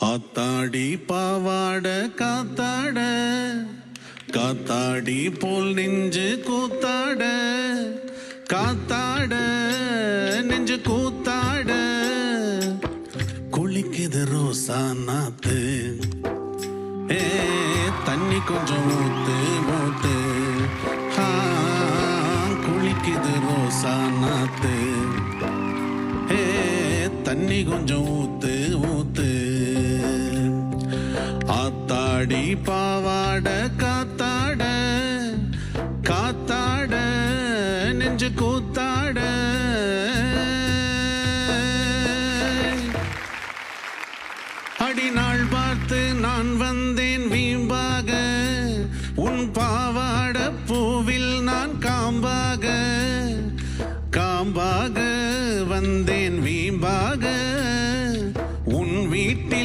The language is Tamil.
ஆத்தாடி பாவாட காத்தாட காத்தாடி போல் நெஞ்சு கூத்தாட காத்தாட நெஞ்சு கூத்தாட குளிக்குது ரோசா நாத்து தண்ணி கொஞ்சம் ஊத்து ஊத்து குளிக்குது ரோசா நாத்து தண்ணி கொஞ்சம் ஊத்து ஊத்து ஆத்தாடி பாவாட காத்தாட காத்தாட நெஞ்சு கூத்தாட அடிநாள் பார்த்து நான் வந்தேன் வீம்பாக உன் பாவாட பூவில் நான் காம்பாக காம்பாக வந்தேன் வீம்பாக உன் வீட்டில்